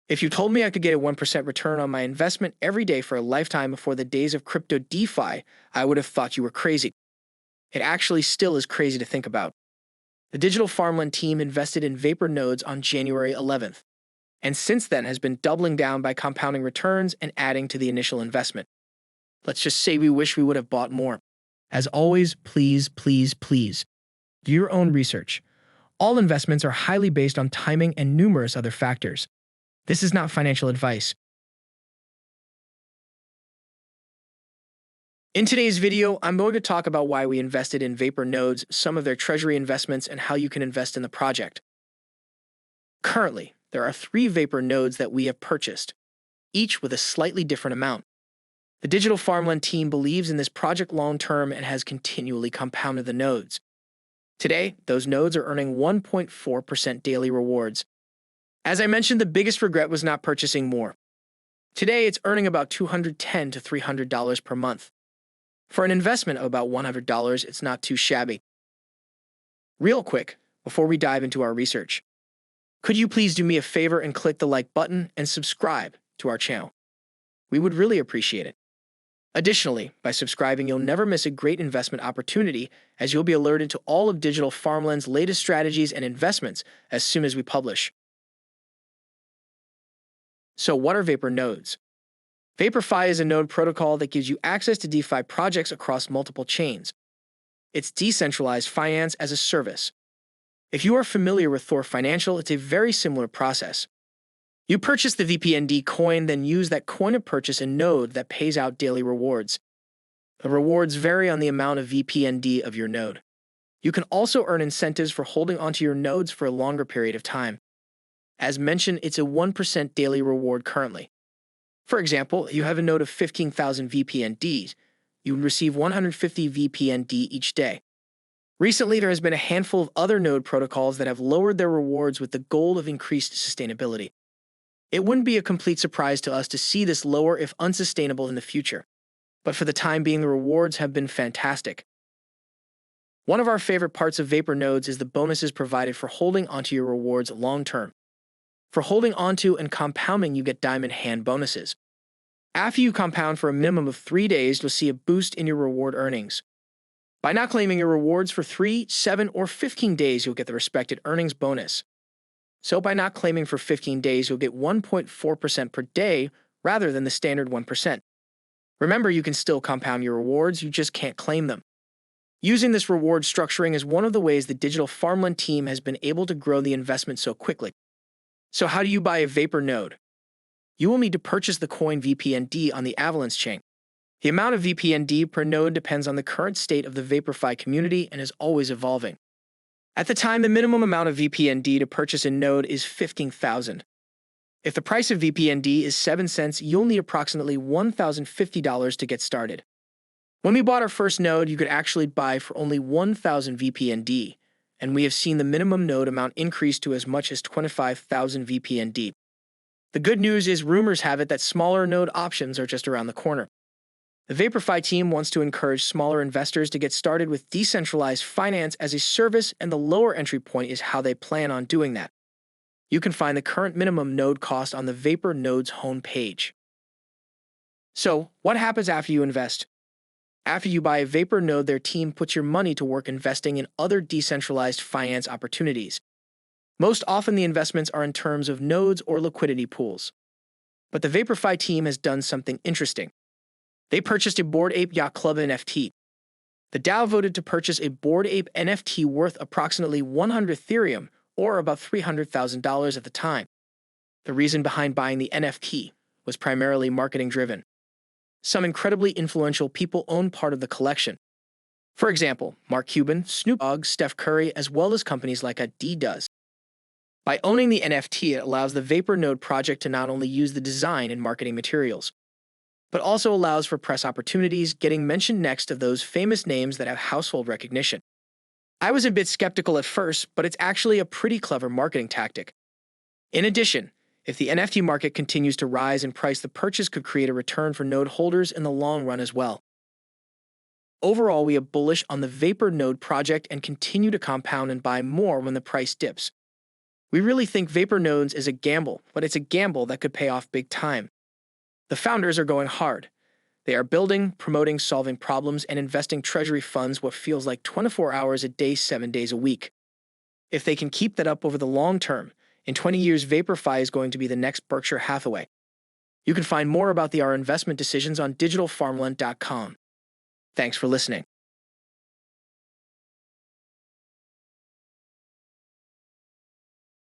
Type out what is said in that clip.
If you told me I could get a 1% return on my investment every day for a lifetime before the days of crypto DeFi, I would have thought you were crazy. It actually still is crazy to think about. The Digital Farmland team invested in Vapor nodes on January 11th, and since then has been doubling down by compounding returns and adding to the initial investment. Let's just say we wish we would have bought more. As always, please, please, please, do your own research. All investments are highly based on timing and numerous other factors. This is not financial advice. In today's video, I'm going to talk about why we invested in Vapor nodes, some of their treasury investments, and how you can invest in the project. Currently, there are 3 Vapor nodes that we have purchased, each with a slightly different amount. The Digital Farmland team believes in this project long-term and has continually compounded the nodes. Today, those nodes are earning 1.4% daily rewards. As I mentioned, the biggest regret was not purchasing more. Today, it's earning about $210 to $300 per month. For an investment of about $100, it's not too shabby. Real quick, before we dive into our research, could you please do me a favor and click the like button and subscribe to our channel? We would really appreciate it. Additionally, by subscribing, you'll never miss a great investment opportunity, as you'll be alerted to all of Digital Farmland's latest strategies and investments as soon as we publish. So what are Vapor nodes? VaporFi is a node protocol that gives you access to DeFi projects across multiple chains. It's decentralized finance as a service. If you are familiar with Thor Financial, it's a very similar process. You purchase the VPND coin, then use that coin to purchase a node that pays out daily rewards. The rewards vary on the amount of VPND of your node. You can also earn incentives for holding onto your nodes for a longer period of time. As mentioned, it's a 1% daily reward currently. For example, you have a node of 15,000 VPNDs. You would receive 150 VPND each day. Recently, there has been a handful of other node protocols that have lowered their rewards with the goal of increased sustainability. It wouldn't be a complete surprise to us to see this lower if unsustainable in the future. But for the time being, the rewards have been fantastic. One of our favorite parts of Vapor nodes is the bonuses provided for holding onto your rewards long term. For holding onto and compounding, you get diamond hand bonuses. After you compound for a minimum of 3 days, you'll see a boost in your reward earnings. By not claiming your rewards for 3, 7, or 15 days, you'll get the respected earnings bonus. So by not claiming for 15 days, you'll get 1.4% per day rather than the standard 1%. Remember, you can still compound your rewards, you just can't claim them. Using this reward structuring is one of the ways the Digital Farmland team has been able to grow the investment so quickly. So how do you buy a Vapor node? You will need to purchase the coin VPND on the Avalanche chain. The amount of VPND per node depends on the current state of the VaporFi community and is always evolving. At the time, the minimum amount of VPND to purchase a node is 15,000. If the price of VPND is 7 cents, you'll need approximately $1,050 to get started. When we bought our first node, you could actually buy for only 1,000 VPND, and we have seen the minimum node amount increase to as much as 25,000 VPND. The good news is rumors have it that smaller node options are just around the corner. The VaporFi team wants to encourage smaller investors to get started with decentralized finance as a service, and the lower entry point is how they plan on doing that. You can find the current minimum node cost on the Vapor node's homepage. So, what happens after you invest? After you buy a Vapor node, their team puts your money to work investing in other decentralized finance opportunities. Most often, the investments are in terms of nodes or liquidity pools. But the VaporFi team has done something interesting. They purchased a Bored Ape Yacht Club NFT. The DAO voted to purchase a Bored Ape NFT worth approximately 100 Ethereum, or about $300,000 at the time. The reason behind buying the NFT was primarily marketing-driven. Some incredibly influential people own part of the collection. For example, Mark Cuban, Snoop Dogg, Steph Curry, as well as companies like Adidas. By owning the NFT, it allows the Vapor node project to not only use the design and marketing materials, but also allows for press opportunities, getting mentioned next to those famous names that have household recognition. I was a bit skeptical at first, but it's actually a pretty clever marketing tactic. In addition, if the NFT market continues to rise in price, the purchase could create a return for node holders in the long run as well. Overall, we are bullish on the Vapor node project and continue to compound and buy more when the price dips. We really think Vapor Nodes is a gamble, but it's a gamble that could pay off big time. The founders are going hard. They are building, promoting, solving problems, and investing Treasury funds what feels like 24 hours a day, 7 days a week. If they can keep that up over the long term, in 20 years, VaporFi is going to be the next Berkshire Hathaway. You can find more about our investment decisions on digitalfarmland.com. Thanks for listening.